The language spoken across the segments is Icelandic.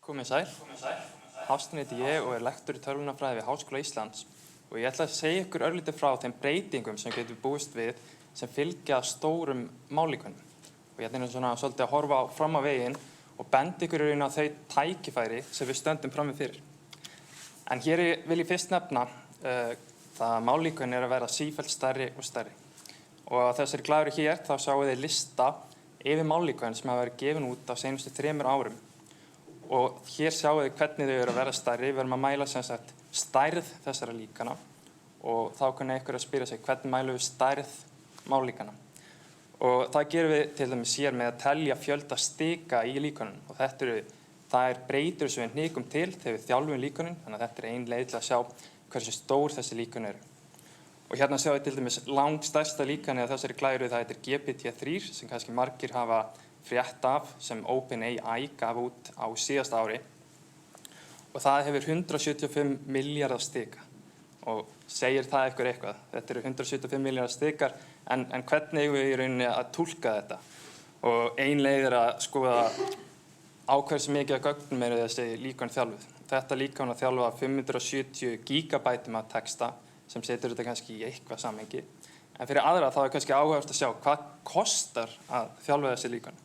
Komið sæl. Hafsteinn heiti ég og lektor í tölvunarfræði við Háskóla Íslands og ég ætla að segja ykkur örlítið frá þeim breytingum sem getur búist við sem fylgja stórum málíkönum. Og ég ætla svona svolítið að horfa fram á veginn og benda ykkur í raun á þau tækifæri sem við stöndum frammi fyrir. En hér vil ég fyrst nefna það að málíkön að vera sífellt stærri og stærri. Og á þessari glæru hér þá sjáum við lista yfir málíkön sem hafa verið gefin út á seinustu 3 árum. Og hér sjáum við hvernig þau eru að vera stærri. Við erum að mæla sem sagt stærð þessara líkana og þá kunna ykkur að spyrja sig hvernig mælum við stærð málíkana. Og það gerum við til dæmis hér með að telja fjölda stika í líkönum og það er breytur sem við hnikum til þegar við þjálfum líkönin, þannig að þetta er ein leið til að sjá hversu stór þessi líkön eru. Og hérna sjáum við til dæmis langstærsta líkanið af þessari glæru, það heitir GPT-3 sem kannski margir hafa frétt af sem OpenAI gaf út á síðasta ári og það hefur 175 milljarðar stika og segir það ykkur eitthvað. Þetta eru 175 milljarðar stikar en hvernig eigum við í rauninni að túlka þetta? Og ein leið að skoða á hversu mikið af gögnum eru þessi líkön þjálfuð. Þetta líkön að þjálfa 570 gigabætum af texta sem setur þetta kannski í eitthvað samhengi. En fyrir aðra þá er kannski áhugavert að sjá hvað kostar að þjálfa þessi líkön.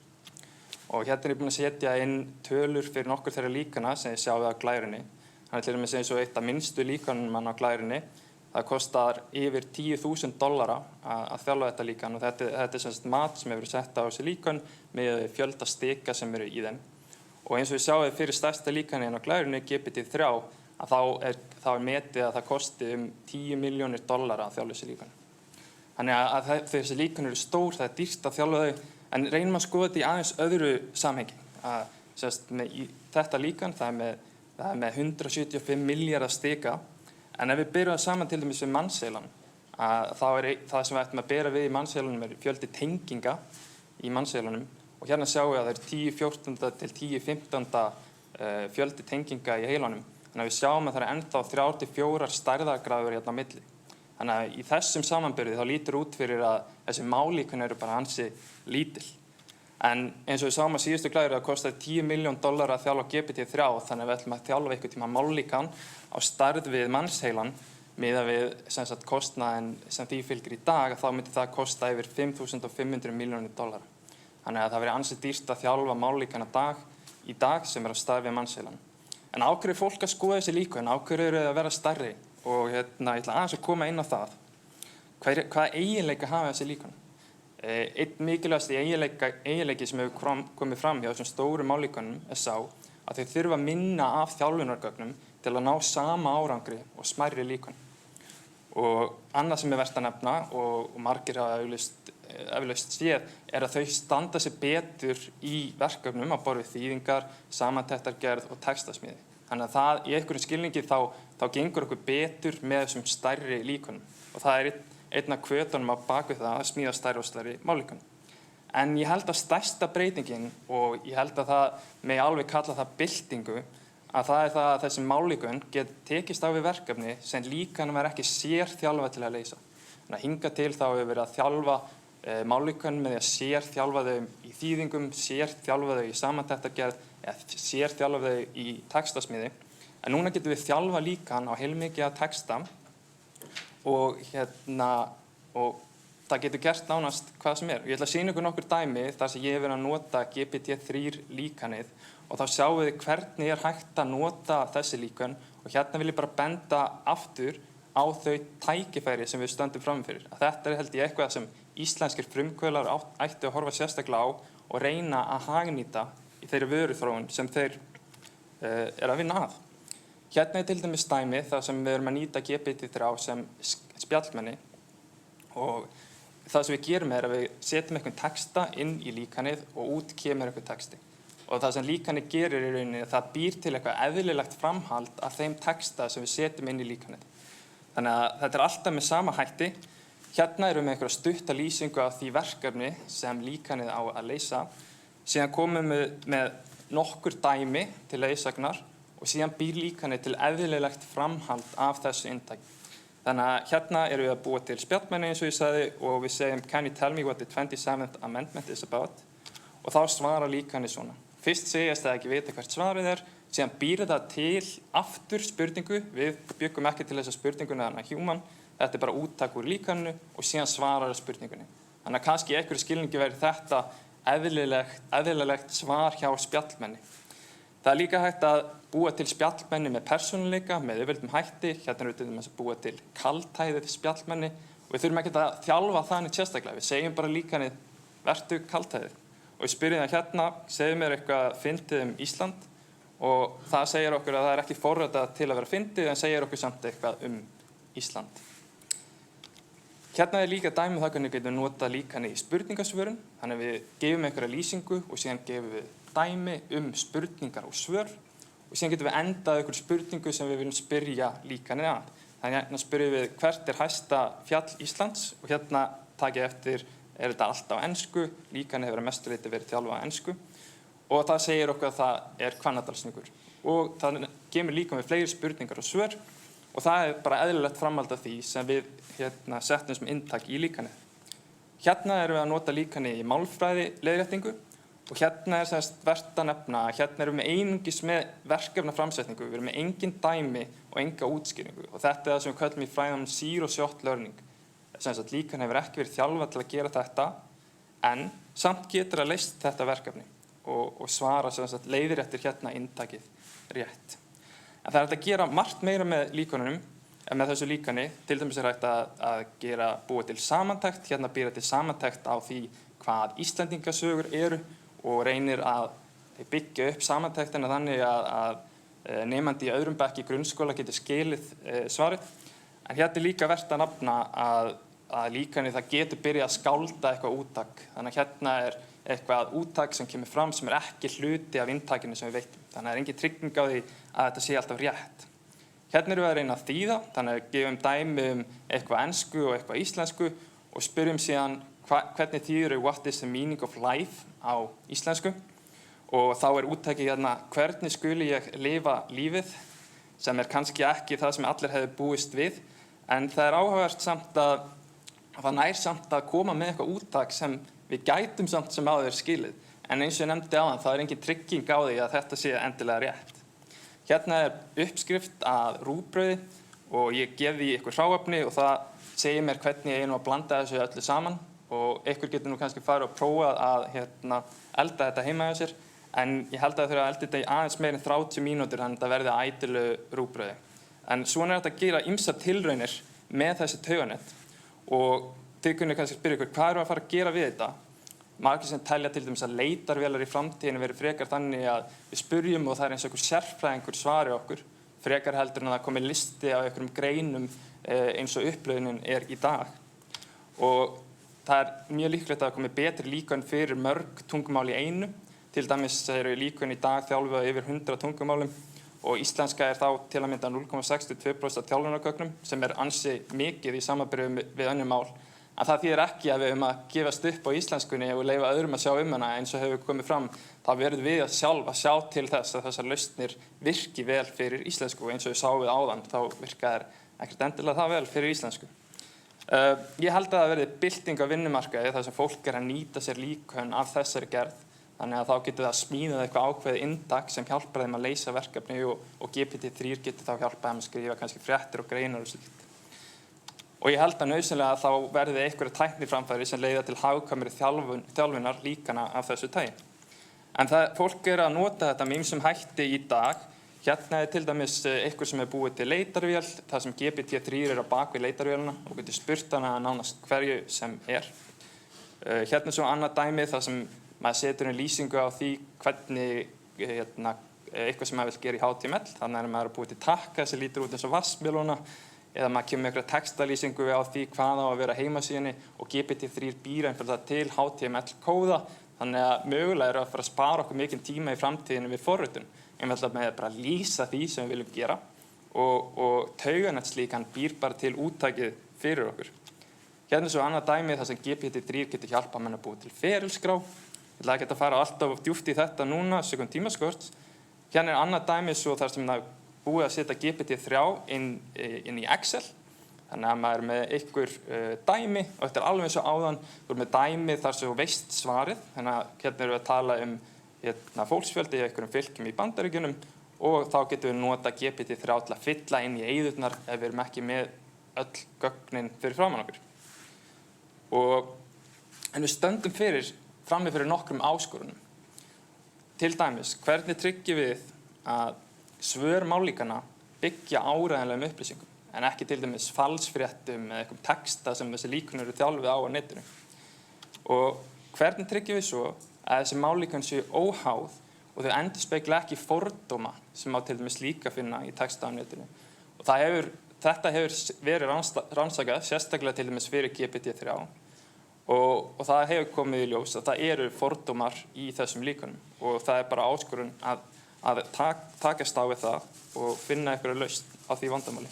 Og hérna er ég búinn að setja inn tölur fyrir nokkur þeirra líkana sem ég sjá við á glærunni. Þannig til dæmis eins og eitt af minnstu líkanum á glærunni. Það kostar yfir $10,000 að þjálfa þetta líkan og þetta er sem sagt mat sem hefur sett á þessi líkön með fjölda stika sem eru í þeim. Og eins og við sjáum fyrir stærsta líkani á glærunni, GPT-3, að þá er metið að það kosti $10 milljónir að þjálfa þessi líkan. Þannig að þessi líkan eru stór, það er dýrt að þjálfa þau, en reynum að skoða þetta í aðeins öðru samhengi. Í þetta líkan, það er með 175 milljarðar stika, en ef við berum það saman til dæmis við mannsheilann, þá er það sem við ættum að bera við í mannsheilanum er fjöldi tenginga í mannsheilanum og hérna sjáum við að það er 10/14 til 10/15 fjöldi tenginga í heilanum. Þannig að við sjáum að það er ennþá 3 til 4 stærðargráður hérna á milli. Þannig að í þessum samanburði þá lítur út fyrir að þessi málíkön eru bara ansi lítil. En eins og við sáum að síðustu glæru það kostaði $10 milljón að þjálfa GPT-3 þannig að við ætlum að þjálfa einhvern tíma málíkan á stærð við mannsheilan miðað við sem sagt kostnaðinn sem því fylgir í dag þá myndi það kosta yfir $5.500 milljónir. Þannig að það verið ansi dýrt að þjálfa málíkan í dag sem er á stærð við mannsheilan. En á hverju er fólk að skoða þessi líkön? Á hverju eru þau að vera stærri? Og ég ætla aðeins að koma inn á það. Hvaða eiginleika hafa þessi líkön? Einn mikilvægasti eiginleiki sem hefur komið fram hjá þessum stóru málíkönum er sá að þau þurfa minna af þjálfunargögnum til að ná sama árangri og smærri líkön. Og annað sem er vert að nefna og margir hafa eflaust séð er að þau standa sig betur í verkefnum á borð við þýðingar, samantektargerð og textasmíði. Þannig að í einhverjum skilningi þá gengur okkur betur með þessum stærri líkönum og það er einn af hvötunum á baku það að smíða stærri og stærri málíkön. En ég held að stærsta breytingin og ég held að það megi alveg kalla það byltingu að það er það að þessi málíkön get tekist á við verkefni sem líkanum er ekki sérþjálfa til að leysa. Þannig að hingað til þá hefur verið að þjálfa málíkön með því að sérþjálfa þau í þýðingum, sérþjálfa þau í samantektargerð eða sérþjálfa þau í textasmíði. En núna getum við þjálfa líkan á heilmikið af texta og það getur gert nánast hvað sem er. Ég ætla að sýna ykkur nokkur dæmi þar sem ég hef verið að nota GPT-3 líkanið og þá sjáum við hvernig er hægt að nota þessi líkön og hérna vil ég bara benda aftur á þau tækifæri sem við stöndum fram fyrir. Þetta er held ég eitthvað sem íslenskir frumkvöðlar ættu að horfa sérstaklega á og reyna að hagnýta í þeirri vöruþróun sem þeir að vinna að. Hérna er til dæmis dæmi þar sem við erum að nýta GPT-3 sem spjallmenni og það sem við gerum er að við setjum einhvern texta inn í líkanið og út kemur einhver texti. Og það sem líkanið gerir í rauninni það býr til eitthvað eðlilegt framhald af þeim texta sem við setjum inn í líkanið. Þannig að þetta er alltaf með sama hætti. Hérna erum við með einhverja stutta lýsingu af því verkefni sem líkanið á að leysa. Síðan komum við með nokkur dæmi til leysagnar og síðan býr líkanið til eðlilegt framhald af þessu inntaki. Þannig að hérna erum við að búa til spjallmenni eins og ég sagði og við segjum "Can you tell me what the 27th amendment is about?" Og þá svarar líkanið svona. Fyrst segjast það ekki vita hvert svarið er, síðan býr það til aftur spurningu, við byggum ekki til þessa spurninguna þannig að human, þetta bara úttak úr líkaninu og síðan svarar spurningunni. Þannig að kannski í einhverju skilningi verður þetta eðlilegt svar hjá spjallmenni. Það er líka hægt að búa til spjallmenni með persónuleika, með auðveldum hætti. Hérna við til dæmis að búa til kaldhæðið spjallmenni og við þurfum ekki að þjálfa þannig sérstaklega. Við segjum bara líkanið, vertu kaldhæðið. Og við spyrjum það hérna, segðu mér eitthvað fyndið Ísland og það segir okkur að það er ekki forritað til að vera fyndið en segir okkur samt eitthvað Ísland. Hérna er líka dæmi það hvernig við getum notað líkanið í spurningasvörun. Þannig að við gefum einhverja lýsingu og síðan gefum við dæmi spurningar og svör og síðan getum við endað einhver spurningu sem við viljum spyrja líkanið að. Þannig að hérna spyrjum við hvert hæsta fjall Íslands og hérna takið eftir þetta allt á ensku, líkanið hefur að mestu leyti verið þjálfað á ensku og það segir okkur að það Hvannadalshnjúkur. Og það kemur líka með fleiri spurningar og svör og það er bara eðlilegt framhald af því sem við settum sem inntak í líkanið. Hérna erum við að nota líkanið í málfræði leiðréttingu og hérna er semst vert að nefna að hérna erum við einungis með verkefnaframsetningu, við erum með engin dæmi og enga útskýringu og þetta er það sem við köllum í fræðunum zero shot learning. Semst að líkanið hefur ekki verið þjálfað til að gera þetta en samt getur að leyst þetta verkefni og svara semst að leiðréttir hérna inntakið rétt. En það er hægt að gera margt meira með líkanunum en með þessu líkani, til dæmis er hægt að búa til samantekt, hérna býra til samantekt á því hvað Íslendingasögur eru og reynir að byggja upp samantektina þannig að nemandi í öðrum bekk í grunnskóla getur skilið svarið. En hérna er líka vert að nefna að líkani það getur byrjað að skálda eitthvað úttak. Þannig að hérna er eitthvað úttak sem kemur fram sem er ekki hluti af inntakinu sem við veitum. Þannig að það er engin trygging á því að þetta sé alltaf rétt. Hérna erum við að reyna að þýða, þannig að gefum dæmi eitthvað ensku og eitthvað íslensku og spyrjum síðan hvernig þýðir what is the meaning of life á íslensku og þá er úttakið hérna hvernig skuli ég lifa lífið sem er kannski ekki það sem allir hefðu búist við en það er áhugavert samt að það nær samt að koma með eitthvað úttak sem við gætum samt sem áður skilið en eins og ég nefndi áðan það er engin trygging á því að þetta sé endilega rétt. Hérna er uppskrift að rúgbrauði og ég gef því eitthvað hráefni og það segir mér hvernig ég að blanda þessu öllu saman og einhver getur nú kannski farið og prófað að elda þetta heima hjá sér en ég held að það þurfa að elda þetta í aðeins meir en 30 mínútur þannig að þetta verði ætilegu rúgbrauði. En svona er þetta að gera ýmsar tilraunir með þessi tauganett og þið kunni kannski spyrja ykkur hvað erum við að fara að gera við þetta? Margir sem telja til dæmis að leitarvélar í framtíðinu verið frekar þannig að við spyrjum og það er eins og einhver sérfræðingur svari okkur frekar heldur en að það komi listi af einhverjum greinum eins og upplöðunin er í dag. Og það er mjög líklegt að það komi betri líkön fyrir mörg tungumál í einu. Til dæmis eru líkön í dag þjálfuð yfir 100 tungumálum og íslenska er þá til að mynda 0,62% af þjálfunargögnum sem er ansi mikið í samanburði við önnur mál. En það þýðir ekki að við höfum að gefast upp á íslenskunni og leyfa öðrum að sjá hana eins og hefur komið fram. Það verður við að sjá til þess að þessar lausnir virki vel fyrir íslensku og eins og við sáum við áðan þá virkar ekkert endilega það vel fyrir íslensku. Ég held að það verði bylting á vinnumarkaði þar sem fólk er að nýta sér líkön af þessari gerð. Þannig að þá getur það smíðað eitthvað ákveðið inntak sem hjálpar þeim að leysa verkefni og GPT-3 getur þá hjálpað þeim að skrifa kannski fréttir og greinar og slíkt. Og ég held að nauðsynlega þá verði einhverja tækniframfæri sem leiða til hagkvæmari þjálfunar líkana af þessu tagi. En fólk er að nota þetta með ýmsum hætti í dag. Hérna er til dæmis einhver sem er búið til leitarvél, það sem GPT-3 er á bak við leitarvélina og getur spurt hana nánast hverju sem er. Hérna er svo annað dæmi þar sem maður setur lýsingu á því hvernig eitthvað sem maður vil gera í HTML. Þannig að maður er búið til takka sem lítur út eins og vatnsmelóna eða maður kemur með einhverja textalýsingu á því hvað á að vera heimasíðunni og GPT-3 býr einfaldlega til HTML-kóða þannig að mögulega eru að fara að spara okkur mikinn tíma í framtíðinu við forritun einfaldlega með bara að lýsa því sem við viljum gera og tauganetslíkan býr bara til úttakið fyrir okkur. Hérna er svo annað dæmi þar sem GPT-3 getur hjálpað menn að búa til ferilskrá. Ég ætla ekki að fara alltaf djúpt í þetta núna, sökum tímaskort. Hérna er annað dæmi svo þar sem það búið að setja GPT-3 inn í Excel. Þannig að maður er með einhver dæmi og þetta er alveg eins og áðan. Þú er með dæmi þar sem þú veist svarið. Þannig að hérna erum við að tala fólksfjöldi í einhverjum fylkjum í Bandaríkjunum og þá getum við nota GPT-3 til að fylla inn í eyðurnar ef við erum ekki með öll gögnin fyrir framan okkur. En við stöndum frammi fyrir nokkrum áskorunum. Til dæmis, hvernig tryggjum við að svör málíkana byggja áreiðanlegum upplýsingum, en ekki til dæmis falsfréttum eða einhverjum texta sem þessi líkön eru þjálfuð á netinu. Og hvernig tryggjum við svo að þessi málíkön séu óháð og þau endurspegla ekki fordóma sem má til dæmis líka finna í texta á netinu. Og þetta hefur verið rannsakað, sérstaklega til dæmis fyrir GPT-3 og það hefur komið í ljós að það eru fordómar í þessum líkönum og það bara áskorun að takast á við það og finna einhverja lausn á því vandamáli.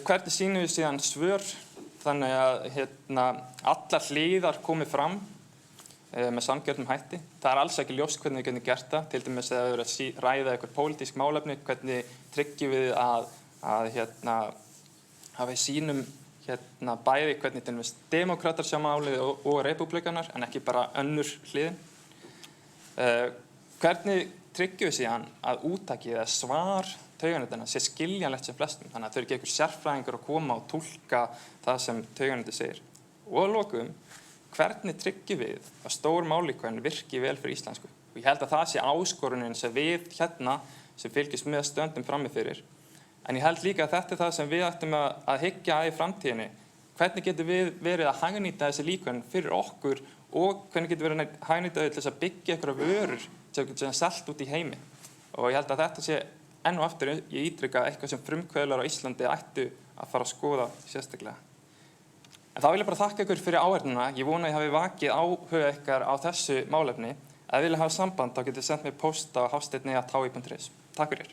Hvernig sýnum við síðan svör þannig að allar hliðar komi fram með sanngjörnum hætti. Það alls ekki ljóst hvernig við getum gert það, til dæmis að við erum að ræða einhver pólitísk málefni, hvernig tryggjum við að við sýnum bæði hvernig til dæmis demókratar sjá málið og repúblikanar, en ekki bara önnur hliðin. Hvernig tryggjum við síðan að úttakið eða svar tauganetanna sé skiljanlegt sem flestum, þannig að þau eru ekki einhver sérfræðingur að koma og túlka það sem tauganeti segir. Og að lokum, hvernig tryggjum við að stór málíkön virki vel fyrir íslensku? Og ég held að það sé áskorunin sem við sem fylgjumst með stöndum frammi fyrir. En ég held líka að þetta það sem við ættum að hyggja í framtíðinni. Hvernig getum við verið að hagnýta þessi líkön fyrir okkur og hvernig getum við verið að hagnýta þau til þess að byggja einhverja vörur sem getur selt út í heimi. Og ég held að þetta sé enn og aftur ég ítrykka eitthvað sem frumkvöðlar á Íslandi ættu að fara að skoða sérstaklega. En þá vil ég bara þakka ykkur fyrir áheyrnina. Ég vona að ég hafi vakið áhuga ykkar á þessu málefni. Ef þið vilja hafa samband þá getið sendt mér post á hafsteinn@hi.is. Takk fyrir.